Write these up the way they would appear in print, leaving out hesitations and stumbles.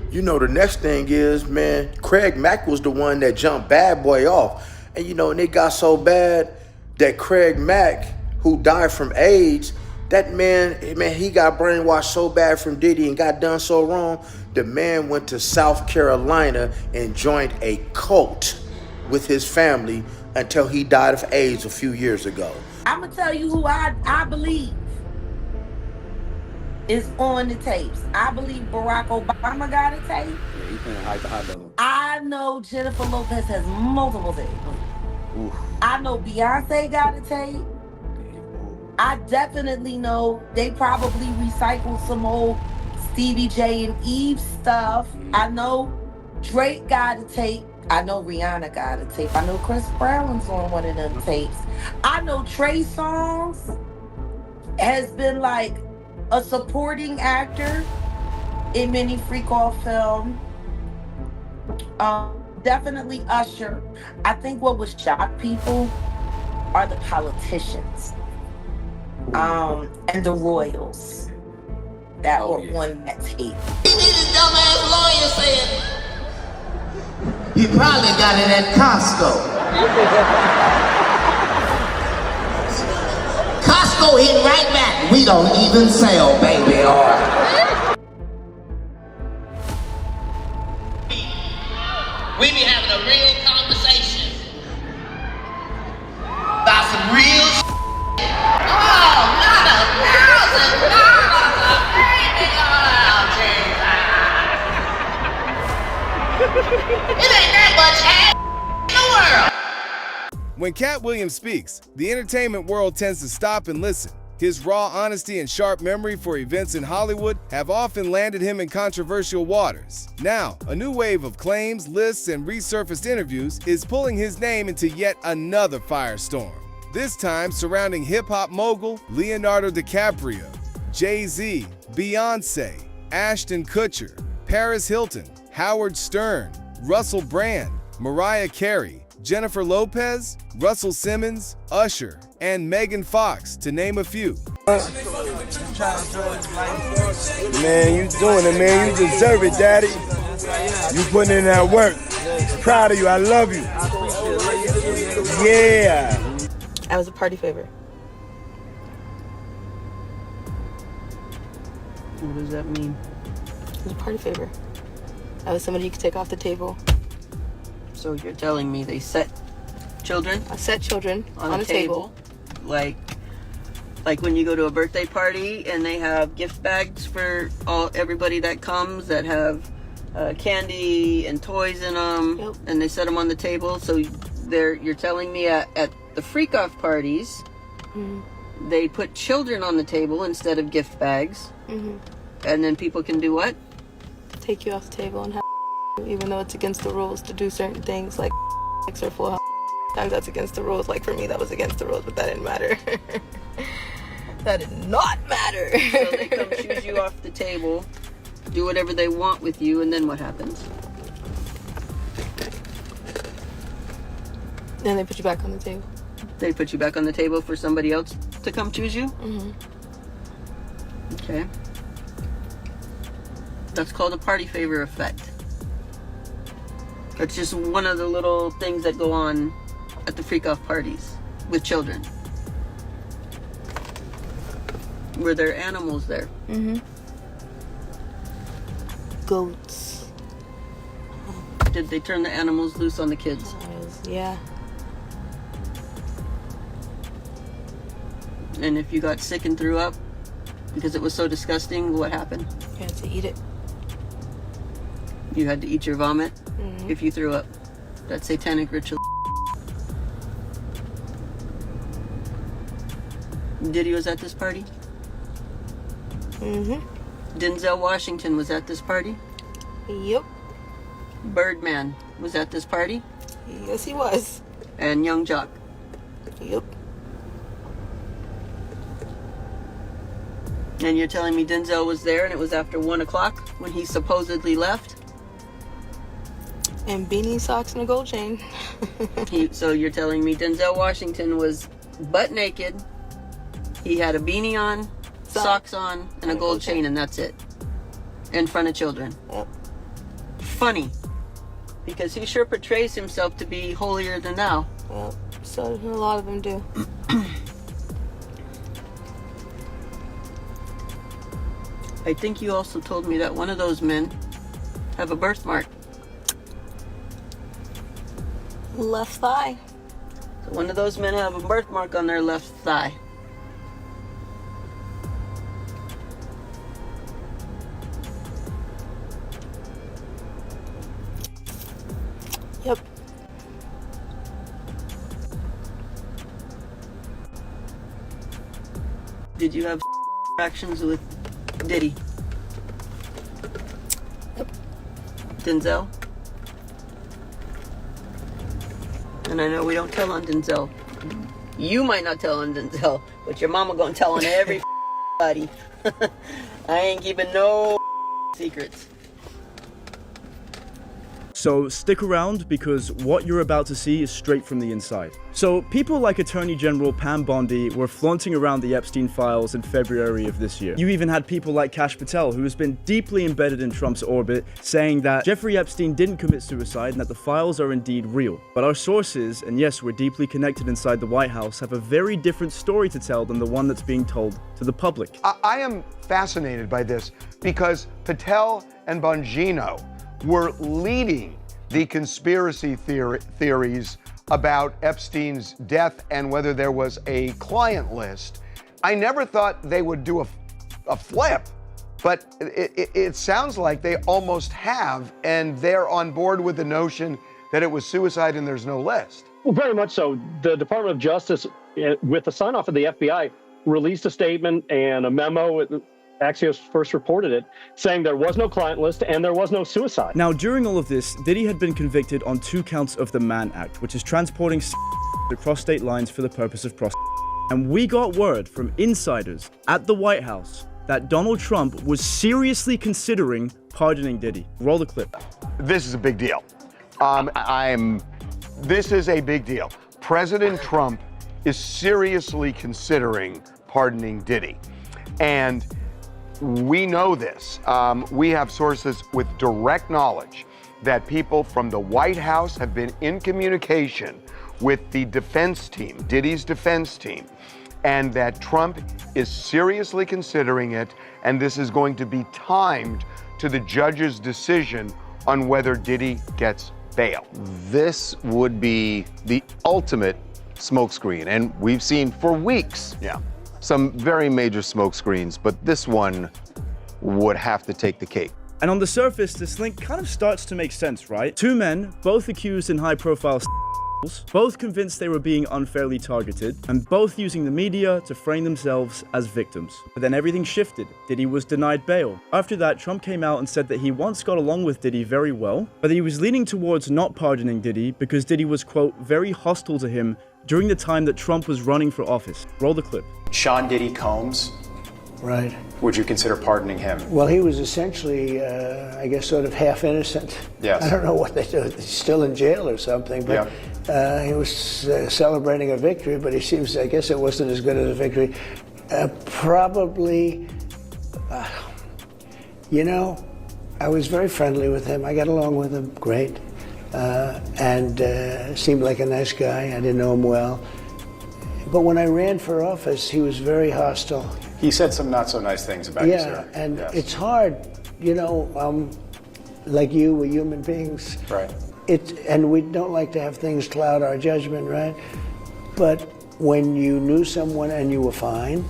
You know, the next thing is, man, Craig Mack was the one that jumped Bad Boy off. And you know, and it got so bad that Craig Mack, who died from AIDS, that man, he got brainwashed so bad from Diddy and got done so wrong. The man went to South Carolina and joined a cult with his family until he died of AIDS a few years ago. I'm gonna tell you who I believe is on the tapes. I believe Barack Obama got a tape. Yeah, he's playing high level. I know Jennifer Lopez has multiple tapes. Oof. I know Beyonce got a tape. I definitely know they probably recycled some old Stevie J and Eve stuff. I know Drake got a tape. I know Rihanna got a tape. I know Chris Brown's on one of them tapes. I know Trey Songz has been like a supporting actor in many freak-off film. Definitely Usher. I think what would shock people are the politicians. And the royals that were on that tape. This dumbass lawyer said you probably got it at Costco. Costco hit right back. We don't even sell baby oil. We be having a real conversation about some real shit. Oh, not $1,000 of baby oil, Jesus. It ain't that much ass in the world. When Katt Williams speaks, the entertainment world tends to stop and listen. His raw honesty and sharp memory for events in Hollywood have often landed him in controversial waters. Now, a new wave of claims, lists, and resurfaced interviews is pulling his name into yet another firestorm. This time surrounding hip-hop mogul Leonardo DiCaprio, Jay-Z, Beyonce, Ashton Kutcher, Paris Hilton, Howard Stern, Russell Brand, Mariah Carey, Jennifer Lopez, Russell Simmons, Usher, and Megan Fox, to name a few. Man, you doing it, man. You deserve it, Daddy. You putting in that work. Proud of you. I love you. Yeah. I was a party favor. What does that mean? I was a party favor. I was somebody you could take off the table. So you're telling me they set children? I set children on a table. Like when you go to a birthday party and they have gift bags for everybody that comes that have candy and toys in them, Yep. and they set them on the table. So you're telling me at the freak-off parties, they put children on the table instead of gift bags, and then people can do what? Take you off the table and have even though it's against the rules to do certain things like or full house. Sometimes that's against the rules. Like for me, that was against the rules, but that didn't matter. That did not matter. So they come choose you off the table, do whatever they want with you, and then what happens? Then they put you back on the table. They put you back on the table for somebody else to come choose you? Okay. That's called a party favor effect. That's just one of the little things that go on at the freak-off parties with children. Were there animals there? Goats. Did they turn the animals loose on the kids? Yeah. And if you got sick and threw up because it was so disgusting, what happened? You had to eat it. You had to eat your vomit if you threw up. That's satanic ritual. Diddy was at this party? Denzel Washington was at this party? Yep. Birdman was at this party? Yes, he was. And Young Jock? Yep. And you're telling me Denzel was there and it was after 1 o'clock when he supposedly left? And beanie, socks, and a gold chain. So you're telling me Denzel Washington was butt naked, he had a beanie on, socks on, and a gold chain, and that's it? In front of children? Yep. funny. Because he sure portrays himself to be holier than thou. Well, so a lot of them do. I think you also told me that one of those men have a birthmark. Left thigh. So one of those men have a birthmark on their left thigh. Yep. Did you have actions with Diddy? Yep. Denzel? And I know we don't tell on Denzel. You might not tell on Denzel, but your mama gonna tell on everybody. I ain't keeping no secrets. So stick around, because what you're about to see is straight from the inside. So people like Attorney General Pam Bondi were flaunting around the Epstein files in February of this year. You even had people like Kash Patel, who has been deeply embedded in Trump's orbit, saying that Jeffrey Epstein didn't commit suicide and that the files are indeed real. But our sources, and yes, we're deeply connected inside the White House, have a very different story to tell than the one that's being told to the public. I am fascinated by this because Patel and Bongino were leading the conspiracy theories about Epstein's death and whether there was a client list. I never thought they would do a flip, but it sounds like they almost have, and they're on board with the notion that it was suicide and there's no list. Well, very much so. The Department of Justice, with the sign-off of the FBI, released a statement and a memo. Axios first reported it, saying there was no client list and there was no suicide. Now, during all of this, Diddy had been convicted on 2 counts of the Mann Act, which is transporting across state lines for the purpose of prostitution. And we got word from insiders at the White House that Donald Trump was seriously considering pardoning Diddy. Roll the clip. This is a big deal. This is a big deal. President Trump is seriously considering pardoning Diddy. And we know this. We have sources with direct knowledge that people from the White House have been in communication with the defense team, Diddy's defense team, and that Trump is seriously considering it, and this is going to be timed to the judge's decision on whether Diddy gets bail. This would be the ultimate smokescreen, and we've seen for weeks some very major smokescreens, but this one would have to take the cake. And on the surface, this link kind of starts to make sense, right? 2 men, both accused in high-profile both convinced they were being unfairly targeted, and both using the media to frame themselves as victims. But then everything shifted. Diddy was denied bail. After that, Trump came out and said that he once got along with Diddy very well, but that he was leaning towards not pardoning Diddy because Diddy was, quote, very hostile to him during the time that Trump was running for office. Roll the clip. Sean Diddy Combs. Right. Would you consider pardoning him? Well, he was essentially, I guess, sort of half innocent. Yes. I don't know what they do. He's still in jail or something, but he was celebrating a victory, but he seems, I guess it wasn't as good as a victory. Probably, you know, I was very friendly with him. I got along with him great, and seemed like a nice guy. I didn't know him well. But when I ran for office, he was very hostile. He said some not so nice things about you, sir. Yeah, and it's hard, you know, like you, we're human beings. Right. And we don't like to have things cloud our judgment, right? But when you knew someone and you were fine,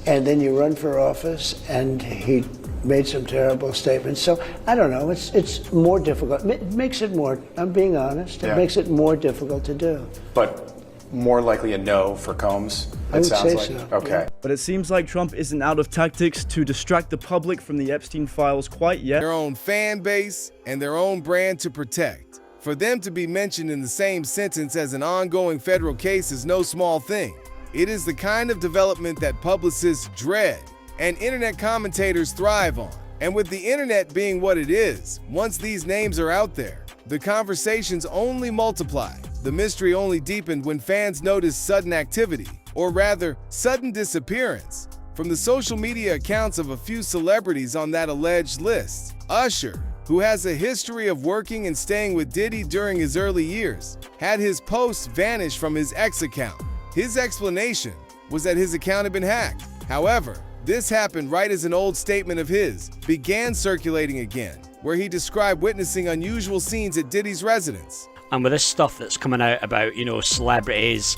and then you run for office and he made some terrible statements. So I don't know, it's more difficult. It makes it more, I'm being honest, it makes it more difficult to do. But more likely a no for Combs, I would say like. so. Okay. But it seems like Trump isn't out of tactics to distract the public from the Epstein files quite yet. Their own fan base and their own brand to protect. For them to be mentioned in the same sentence as an ongoing federal case is no small thing. It is the kind of development that publicists dread and internet commentators thrive on. And with the internet being what it is, once these names are out there, the conversations only multiply. The mystery only deepened when fans noticed sudden activity, or rather, sudden disappearance, from the social media accounts of a few celebrities on that alleged list. Usher, who has a history of working and staying with Diddy during his early years, had his posts vanish from his X account. His explanation was that his account had been hacked. However, this happened right as an old statement of his began circulating again, where he described witnessing unusual scenes at Diddy's residence. And with this stuff that's coming out about, celebrities,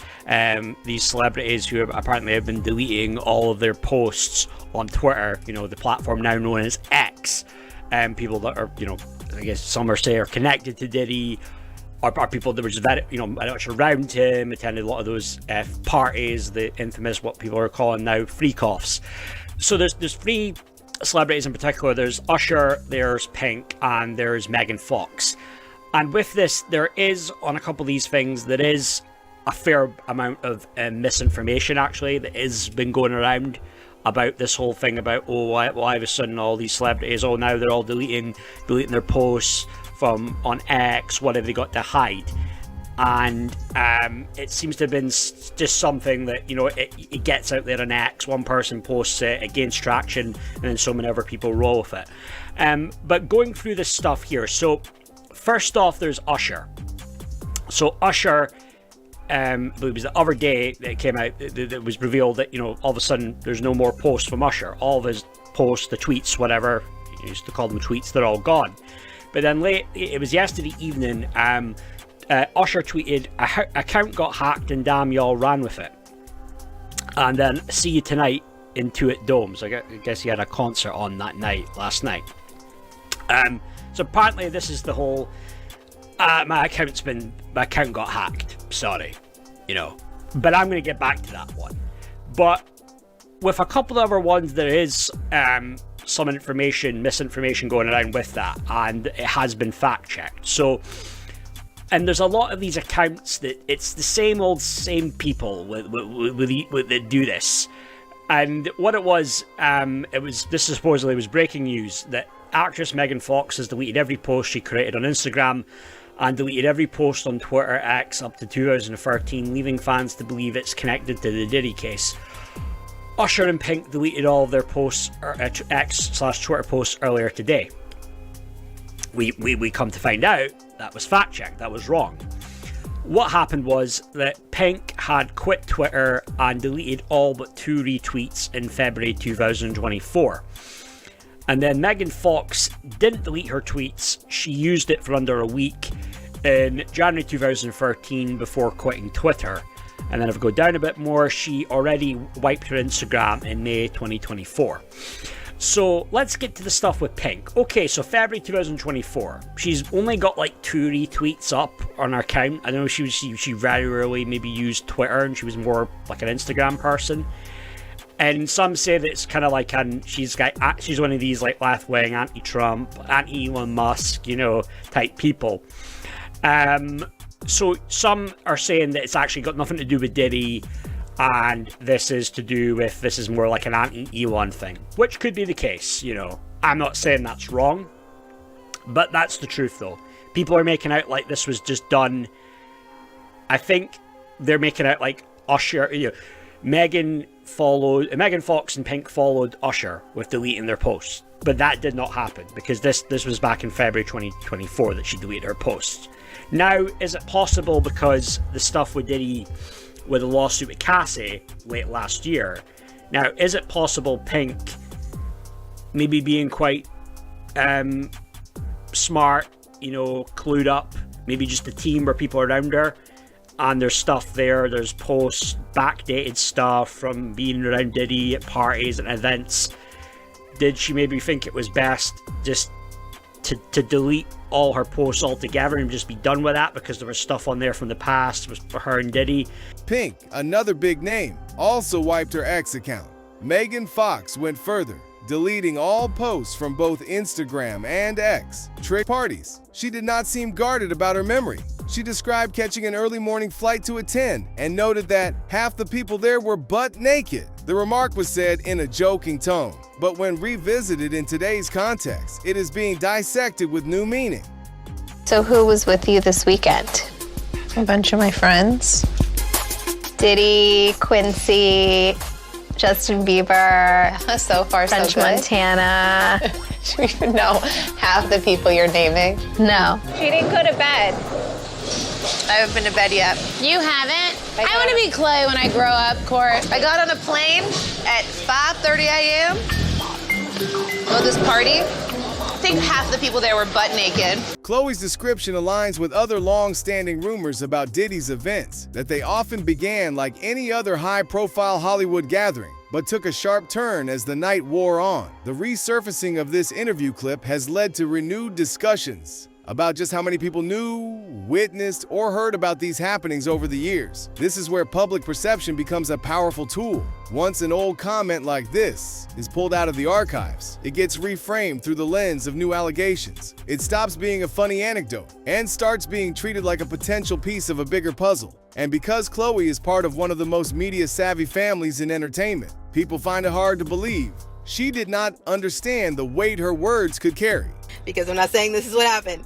these celebrities who apparently have been deleting all of their posts on Twitter, the platform now known as X, people that are, I guess some are say are connected to Diddy, are people that were just very, much around him, attended a lot of those parties, the infamous, what people are calling now, freak-offs. So there's three celebrities in particular. There's Usher, there's Pink, and there's Megan Fox. And with this, there is, on a couple of these things, there is a fair amount of misinformation, actually, that has been going around about this whole thing about, why all of a sudden all these celebrities, now they're all deleting their posts from on X, what have they got to hide? And it seems to have been just something that, it gets out there on X, one person posts it, it gains traction, and then so many other people roll with it. But going through this stuff here, so first off, there's Usher. So Usher, it was the other day that it came out, that it was revealed that, all of a sudden there's no more posts from Usher. All of his posts, the tweets, whatever, you used to call them tweets, they're all gone. But then it was yesterday evening, Usher tweeted, account got hacked and damn y'all ran with it. And then see you tonight in Tuit Dome. So I guess he had a concert on that night, last night. So apparently this is the whole, my account got hacked, sorry, But I'm going to get back to that one. But with a couple of other ones, there is some misinformation going around with that, and it has been fact-checked. So, and there's a lot of these accounts that it's the same people that do this. And what it was supposedly was breaking news that actress Megan Fox has deleted every post she created on Instagram and deleted every post on Twitter X up to 2013, leaving fans to believe it's connected to the Diddy case. Usher and Pink deleted all of their posts, X/Twitter posts earlier today. We come to find out that was fact-checked, that was wrong. What happened was that Pink had quit Twitter and deleted all but 2 retweets in February 2024. And then Megan Fox didn't delete her tweets. She used it for under a week in January 2013 before quitting Twitter. And then if we go down a bit more, she already wiped her Instagram in May 2024. So let's get to the stuff with Pink. Okay, so February 2024. She's only got like 2 retweets up on her account. I know she very rarely maybe used Twitter, and she was more like an Instagram person. And some say that it's kind of like she's one of these like left-wing, anti-Trump, anti-Elon Musk, type people. So some are saying that it's actually got nothing to do with Diddy, and this is more like an anti-Elon thing, which could be the case. I'm not saying that's wrong, but that's the truth though. People are making out like this was just done. I think they're making out like Usher, Megan Fox and Pink followed Usher with deleting their posts, but that did not happen because this was back in February 2024 that she deleted her posts. Now, is it possible because the stuff with Diddy, with a lawsuit with Cassie late last year? Now, is it possible Pink maybe being quite smart, clued up, maybe just a team or people around her, and there's stuff there's posts, backdated stuff from being around Diddy at parties and events. Did she maybe think it was best just to delete all her posts altogether and just be done with that because there was stuff on there from the past for her and Diddy? Pink, another big name, also wiped her X account. Megan Fox went further, deleting all posts from both Instagram and X. Trick parties. She did not seem guarded about her memory. She described catching an early morning flight to attend and noted that half the people there were butt naked. The remark was said in a joking tone, but when revisited in today's context, it is being dissected with new meaning. So who was with you this weekend? A bunch of my friends. Diddy, Quincy, Justin Bieber, so far French so good. Montana. Do you even know half the people you're naming? No. She didn't go to bed. I haven't been to bed yet. You haven't? I want to be Khloe when I grow up, Court. I got on a plane at 5:30 a.m. Go to this party. I think half the people there were butt naked. Khloe's description aligns with other long-standing rumors about Diddy's events, that they often began like any other high-profile Hollywood gathering, but took a sharp turn as the night wore on. The resurfacing of this interview clip has led to renewed discussions about just how many people knew, witnessed, or heard about these happenings over the years. This is where public perception becomes a powerful tool. Once an old comment like this is pulled out of the archives, it gets reframed through the lens of new allegations. It stops being a funny anecdote and starts being treated like a potential piece of a bigger puzzle. And because Khloe is part of one of the most media-savvy families in entertainment, people find it hard to believe she did not understand the weight her words could carry. Because I'm not saying this is what happened.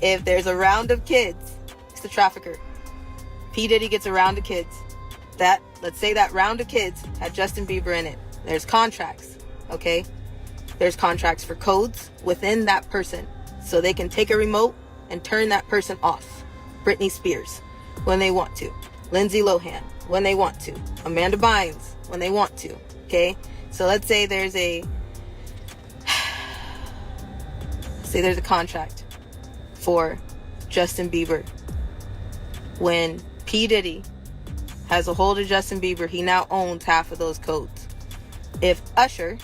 If there's a round of kids, it's the trafficker. P. Diddy gets a round of kids. Let's say that round of kids had Justin Bieber in it. There's contracts, okay? There's contracts for codes within that person. So they can take a remote and turn that person off. Britney Spears, when they want to. Lindsay Lohan, when they want to. Amanda Bynes, when they want to, okay? So let's say there's a contract for Justin Bieber. When P. Diddy has a hold of Justin Bieber, he now owns half of those codes. If Usher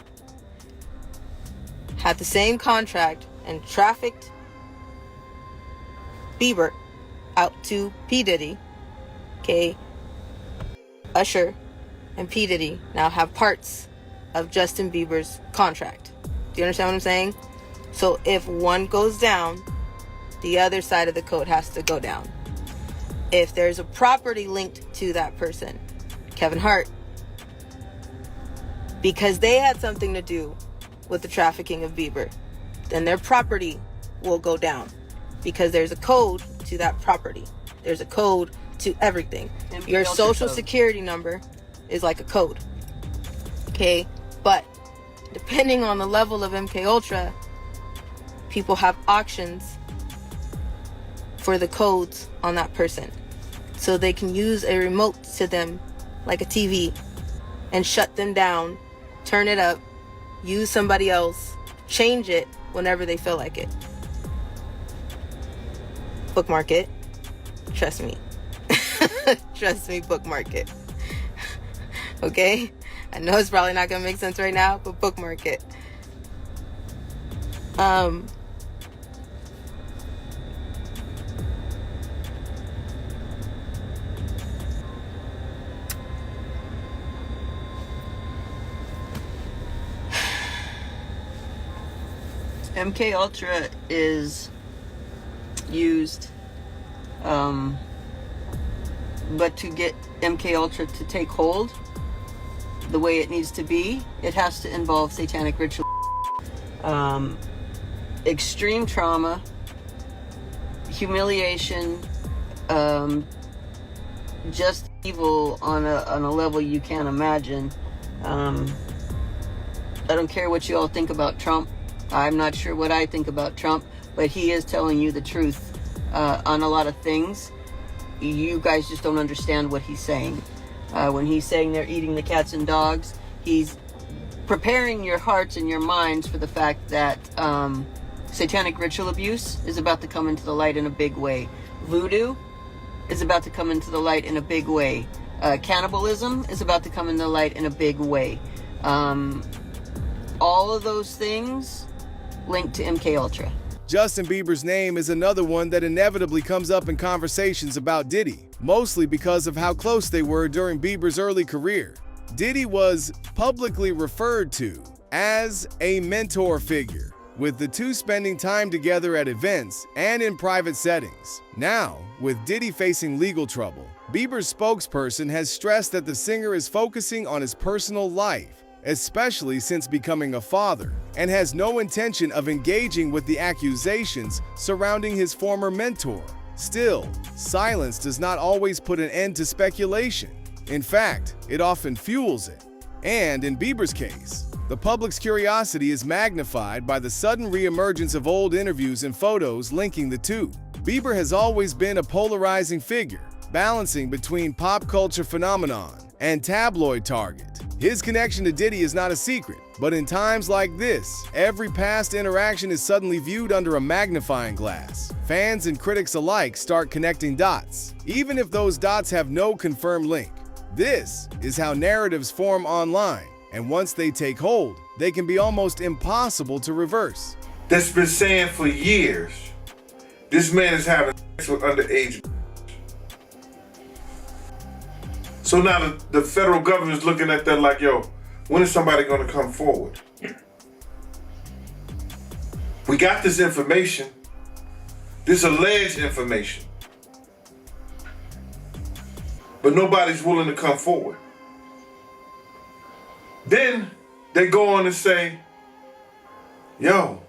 had the same contract and trafficked Bieber out to P. Diddy, okay, Usher and P. Diddy now have parts of Justin Bieber's contract. Do you understand what I'm saying? So if one goes down, the other side of the code has to go down. If there's a property linked to that person, Kevin Hart, because they had something to do with the trafficking of Bieber, then their property will go down because there's a code to that property. There's a code to everything. Your social security number is like a code. Okay? But depending on the level of MK Ultra, people have auctions for the codes on that person. So they can use a remote to them like a TV and shut them down, turn it up, use somebody else, change it whenever they feel like it. Bookmark it. Trust me. Trust me, bookmark it. Okay? I know it's probably not gonna make sense right now, but bookmark it. MK Ultra is used, but to get MK Ultra to take hold the way it needs to be, it has to involve satanic ritual, extreme trauma, humiliation, just evil on a level you can't imagine. I don't care what you all think about Trump. I'm not sure what I think about Trump, but he is telling you the truth on a lot of things. You guys just don't understand what he's saying. When he's saying they're eating the cats and dogs, he's preparing your hearts and your minds for the fact that satanic ritual abuse is about to come into the light in a big way. Voodoo is about to come into the light in a big way. Cannibalism is about to come into the light in a big way. All of those things linked to MK Ultra. Justin Bieber's name is another one that inevitably comes up in conversations about Diddy, mostly because of how close they were during Bieber's early career. Diddy was publicly referred to as a mentor figure, with the two spending time together at events and in private settings. Now, with Diddy facing legal trouble, Bieber's spokesperson has stressed that the singer is focusing on his personal life, especially since becoming a father, and has no intention of engaging with the accusations surrounding his former mentor. Still, silence does not always put an end to speculation. In fact, it often fuels it. And in Bieber's case, The public's curiosity is magnified by the sudden reemergence of old interviews and photos linking the two. Bieber has always been a polarizing figure, balancing between pop culture phenomenon and tabloid target. His connection to Diddy is not a secret, but in times like this, every past interaction is suddenly viewed under a magnifying glass. Fans and critics alike start connecting dots, even if those dots have no confirmed link. This is how narratives form online, and once they take hold, they can be almost impossible to reverse. That's been saying for years, this man is having sex with underage. So now the federal government is looking at that like, yo, when is somebody going to come forward? We got this information, this alleged information, but nobody's willing to come forward. Then they go on and say, yo,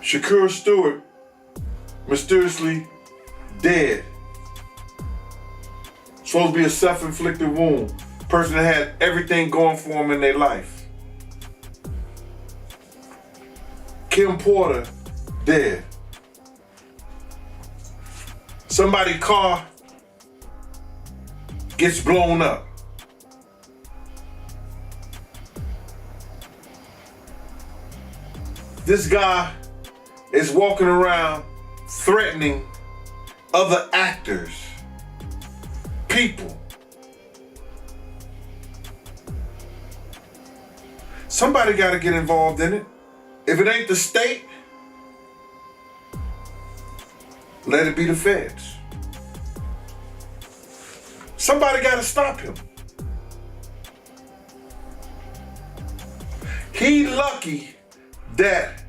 Shakur Stewart mysteriously dead. Supposed to be a self-inflicted wound. Person that had everything going for him in their life. Kim Porter dead. Somebody's car gets blown up. This guy is walking around threatening other actors, people. Somebody got to get involved in it. If it ain't the state, let it be the feds. Somebody got to stop him. He lucky that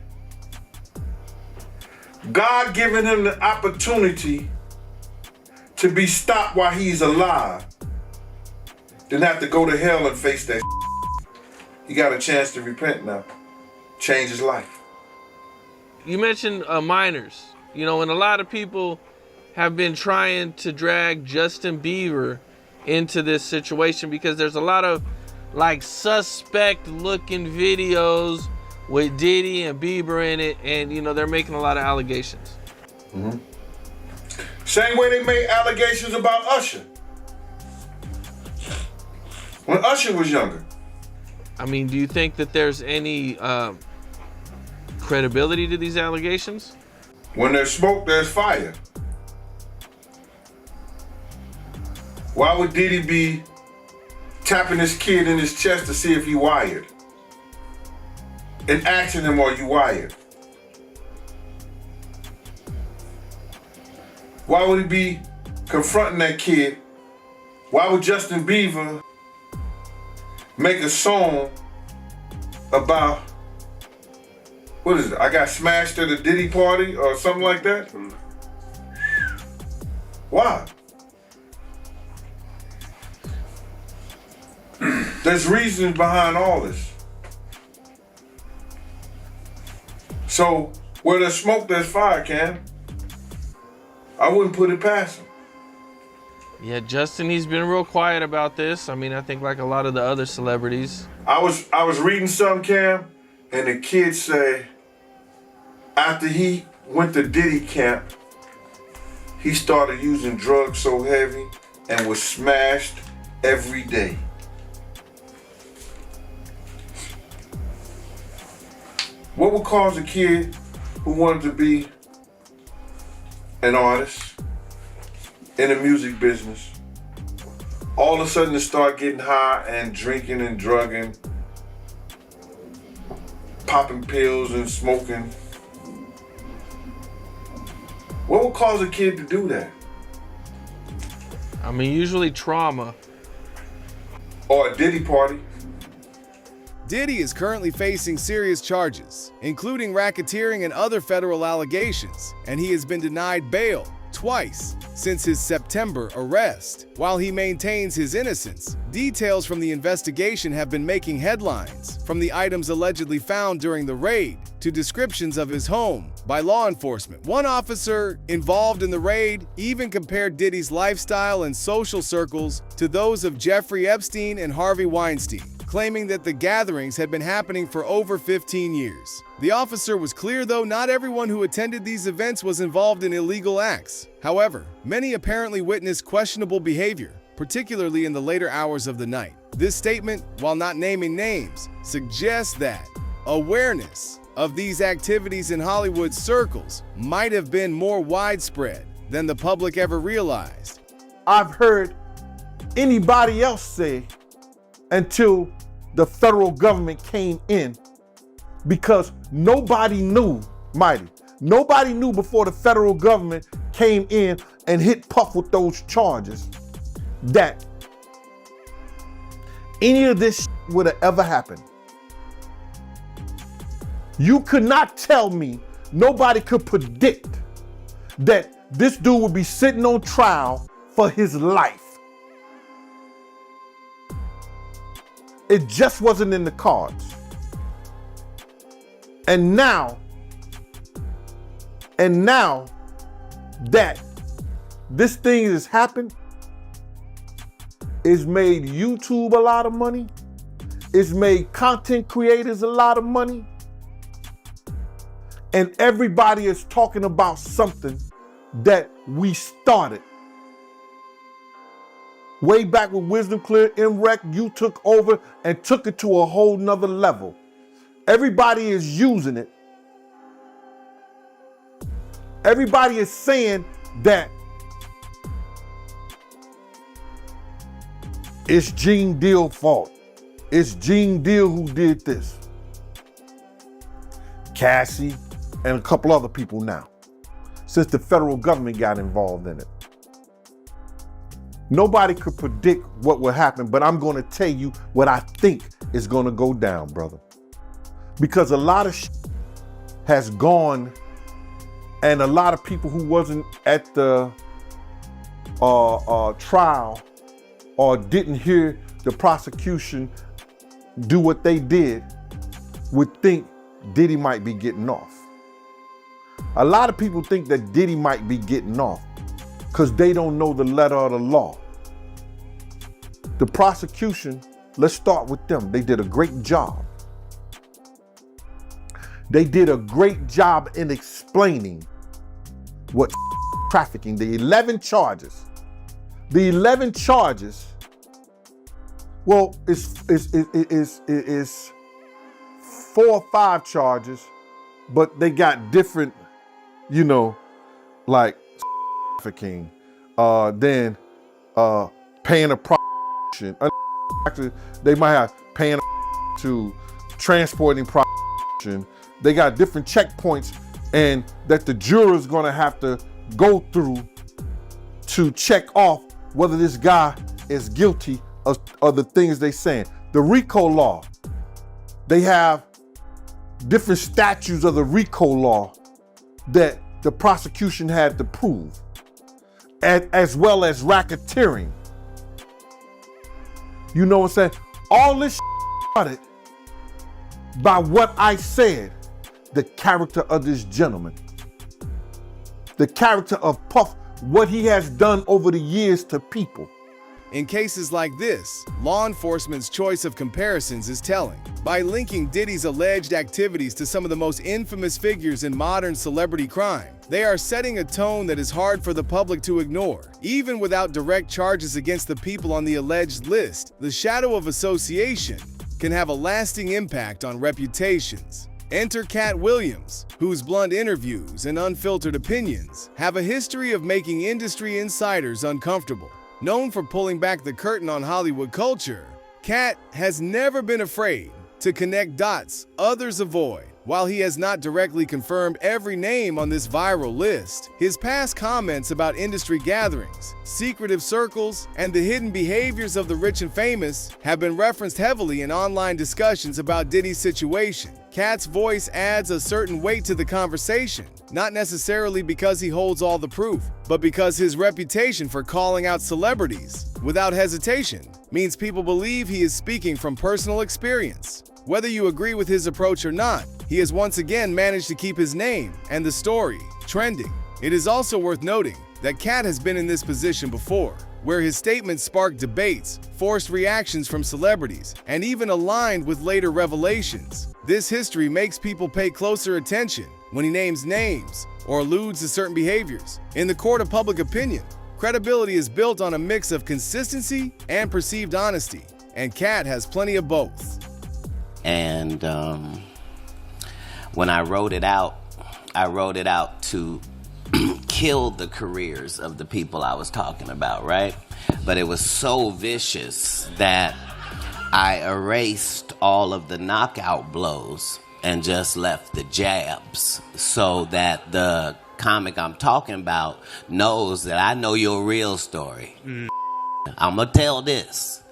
God given him the opportunity to be stopped while he's alive, then have to go to hell and face that. He got a chance to repent now, change his life. You mentioned minors, and a lot of people have been trying to drag Justin Bieber into this situation because there's a lot of suspect looking videos with Diddy and Bieber in it, and they're making a lot of allegations. Mm-hmm. Same way they made allegations about Usher when Usher was younger. I mean, do you think that there's any credibility to these allegations? When there's smoke, there's fire. Why would Diddy be tapping his kid in his chest to see if he wired? And asking him, are you wired? Why would he be confronting that kid? Why would Justin Bieber make a song about, what is it? I got smashed at a Diddy party or something like that? Why? There's reasons behind all this. So where there's smoke, there's fire, Cam. I wouldn't put it past him. Yeah, Justin, he's been real quiet about this. I mean, I think like a lot of the other celebrities. I was reading some, Cam, and the kids say after he went to Diddy camp, he started using drugs so heavy and was smashed every day. What would cause a kid who wanted to be an artist in the music business all of a sudden to start getting high and drinking and drugging, popping pills and smoking? What would cause a kid to do that? I mean, usually trauma. Or a Diddy party. Diddy is currently facing serious charges, including racketeering and other federal allegations, and he has been denied bail twice since his September arrest. While he maintains his innocence, details from the investigation have been making headlines, from the items allegedly found during the raid to descriptions of his home by law enforcement. One officer involved in the raid even compared Diddy's lifestyle and social circles to those of Jeffrey Epstein and Harvey Weinstein, claiming that the gatherings had been happening for over 15 years. The officer was clear, though, not everyone who attended these events was involved in illegal acts. However, many apparently witnessed questionable behavior, particularly in the later hours of the night. This statement, while not naming names, suggests that awareness of these activities in Hollywood circles might have been more widespread than the public ever realized. I've heard anybody else say until the federal government came in, because nobody knew, Mighty. Nobody knew before the federal government came in and hit Puff with those charges that any of this would have ever happened. You could not tell me, nobody could predict that this dude would be sitting on trial for his life. It just wasn't in the cards. And now that this thing has happened, it's made YouTube a lot of money. It's made content creators a lot of money. And everybody is talking about something that we started. Way back with Wisdom Clear, MREC, you took over and took it to a whole nother level. Everybody is using it. Everybody is saying that it's Gene Deal's fault. It's Gene Deal who did this. Cassie and a couple other people now, since the federal government got involved in it. Nobody could predict what will happen, but I'm gonna tell you what I think is gonna go down, brother. Because a lot of has gone, and a lot of people who wasn't at the trial or didn't hear the prosecution do what they did would think Diddy might be getting off. A lot of people think that Diddy might be getting off because they don't know the letter of the law. The prosecution, let's start with them. They did a great job. They did a great job in explaining what trafficking, the 11 charges. The 11 charges, well, it's 4 or 5 charges, but they got different, like trafficking, then paying a prostitution. They might have paying to transporting prostitution. They got different checkpoints, and that the juror's gonna have to go through to check off whether this guy is guilty of the things they saying. The RICO law, they have different statutes of the RICO law that the prosecution had to prove, as well as racketeering. You know what I'm saying? All this started by what I said, the character of this gentleman. The character of Puff, what he has done over the years to people. In cases like this, law enforcement's choice of comparisons is telling. By linking Diddy's alleged activities to some of the most infamous figures in modern celebrity crime, they are setting a tone that is hard for the public to ignore. Even without direct charges against the people on the alleged list, the shadow of association can have a lasting impact on reputations. Enter Katt Williams, whose blunt interviews and unfiltered opinions have a history of making industry insiders uncomfortable. Known for pulling back the curtain on Hollywood culture, Katt has never been afraid to connect dots others avoid. While he has not directly confirmed every name on this viral list, his past comments about industry gatherings, secretive circles, and the hidden behaviors of the rich and famous have been referenced heavily in online discussions about Diddy's situation. Katt's voice adds a certain weight to the conversation, not necessarily because he holds all the proof, but because his reputation for calling out celebrities without hesitation means people believe he is speaking from personal experience. Whether you agree with his approach or not, he has once again managed to keep his name and the story trending. It is also worth noting that Katt has been in this position before, where his statements sparked debates, forced reactions from celebrities, and even aligned with later revelations. This history makes people pay closer attention when he names names or alludes to certain behaviors. In the court of public opinion, credibility is built on a mix of consistency and perceived honesty, and Katt has plenty of both. And when I wrote it out to kill the careers of the people I was talking about, right? But it was so vicious that I erased all of the knockout blows and just left the jabs so that the comic I'm talking about knows that I know your real story. I'm gonna tell this,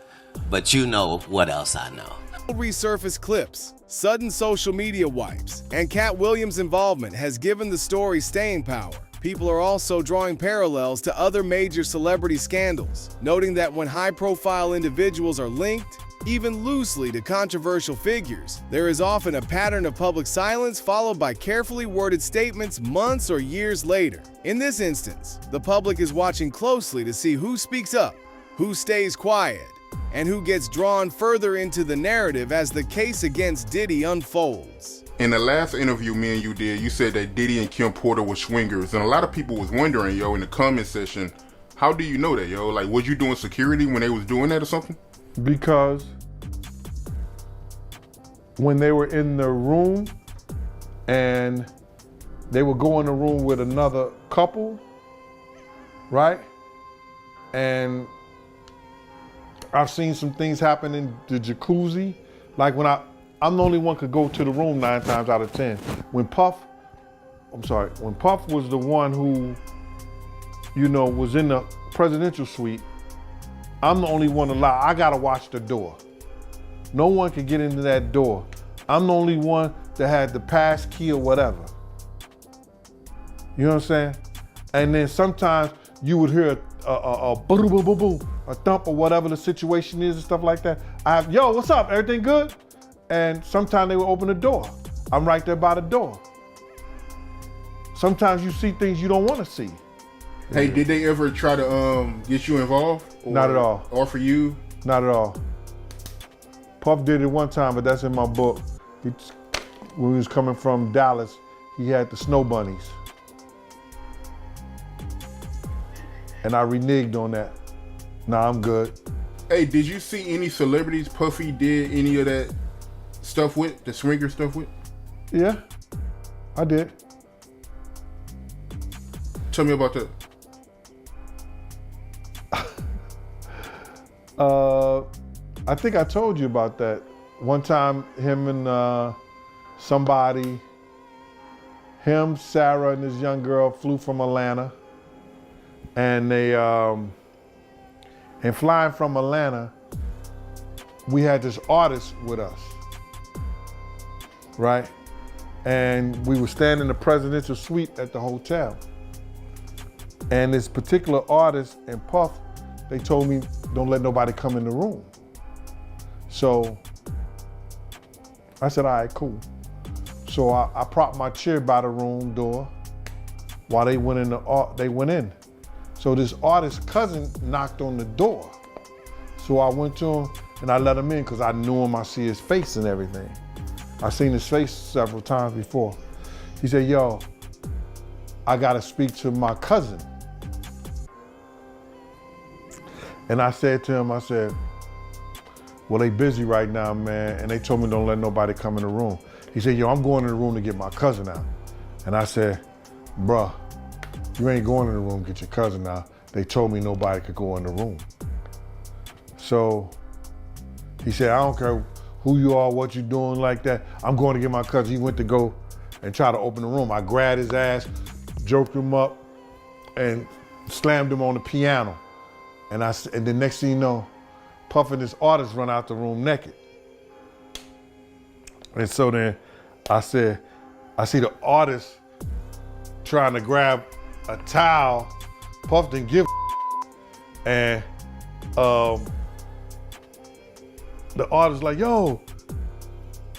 but you know what else I know. Resurfaced clips, sudden social media wipes, and Katt Williams' involvement has given the story staying power. People are also drawing parallels to other major celebrity scandals, noting that when high-profile individuals are linked, even loosely, to controversial figures, there is often a pattern of public silence followed by carefully worded statements months or years later. In this instance, the public is watching closely to see who speaks up, who stays quiet, and who gets drawn further into the narrative as the case against Diddy unfolds. In the last interview me and you did, you said that Diddy and Kim Porter were swingers, and a lot of people was wondering, yo, in the comment section, how do you know that, yo? Like, was you doing security when they was doing that or something? Because when they were in the room and they would go in the room with another couple, right? And I've seen some things happen in the jacuzzi. Like when I'm the only one could go to the room 9 times out of 10. When Puff was the one who, you know, was in the presidential suite, I'm the only one allowed. I gotta watch the door. No one could get into that door. I'm the only one that had the pass key or whatever. You know what I'm saying? And then sometimes you would hear a boom, boom, boom, boom, a thump or whatever the situation is and stuff like that. Yo, what's up? Everything good? And sometimes they would open the door. I'm right there by the door. Sometimes you see things you don't want to see. Hey, did they ever try to get you involved? Or Not at all. Offer you? Not at all. Puff did it one time, but that's in my book. When he was coming from Dallas, he had the snow bunnies. And I reneged on that. Nah, I'm good. Hey, did you see any celebrities Puffy did any of that stuff with, the swinger stuff with? Yeah, I did. Tell me about that. I think I told you about that. One time, him and somebody, him, Sarah, and this young girl flew from Atlanta. And they, and flying from Atlanta, we had this artist with us, right? And we were staying in the presidential suite at the hotel. And this particular artist and Puff, they told me, don't let nobody come in the room. So I said, all right, cool. So I propped my chair by the room door while they went in. So this artist's cousin knocked on the door. So I went to him and I let him in because I knew him, I see his face and everything. I seen his face several times before. He said, yo, I gotta speak to my cousin. And I said to him, I said, well, they busy right now, man, and they told me don't let nobody come in the room. He said, yo, I'm going in the room to get my cousin out. And I said, bruh, you ain't going in the room to get your cousin out. They told me nobody could go in the room. So he said, I don't care who you are, what you doing like that. I'm going to get my cousin. He went to go and try to open the room. I grabbed his ass, joked him up, and slammed him on the piano. And the next thing you know, Puff and this artist run out the room naked. And so then I see the artist trying to grab a towel. Puff didn't give a and the artist like, yo,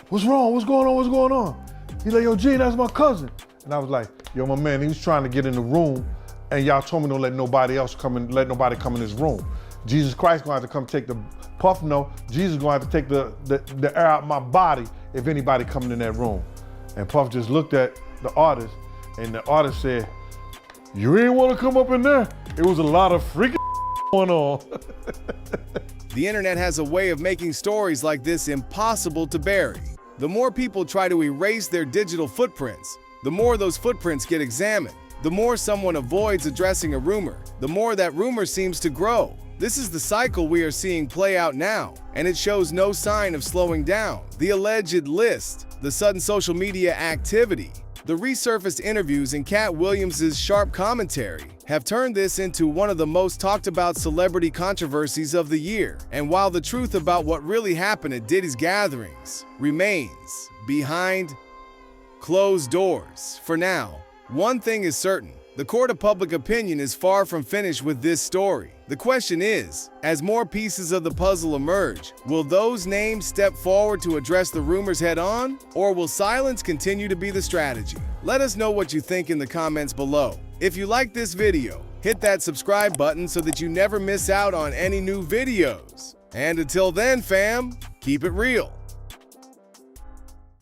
what's wrong? What's going on? What's going on? He's like, yo, G, that's my cousin. And I was like, yo, my man, he was trying to get in the room and y'all told me don't let nobody else come in, let nobody come in this room. Jesus Christ gonna have to come take the, Puff no, Jesus gonna have to take the air out my body if anybody coming in that room. And Puff just looked at the artist and the artist said, you ain't wanna come up in there? It was a lot of freaking going on. The internet has a way of making stories like this impossible to bury. The more people try to erase their digital footprints, the more those footprints get examined. The more someone avoids addressing a rumor, the more that rumor seems to grow. This is the cycle we are seeing play out now, and it shows no sign of slowing down. The alleged list, the sudden social media activity, the resurfaced interviews and Katt Williams' sharp commentary have turned this into one of the most talked about celebrity controversies of the year. And while the truth about what really happened at Diddy's gatherings remains behind closed doors for now, one thing is certain: the court of public opinion is far from finished with this story. The question is, as more pieces of the puzzle emerge, will those names step forward to address the rumors head-on, or will silence continue to be the strategy? Let us know what you think in the comments below. If you like this video, hit that subscribe button so that you never miss out on any new videos. And until then, fam, keep it real.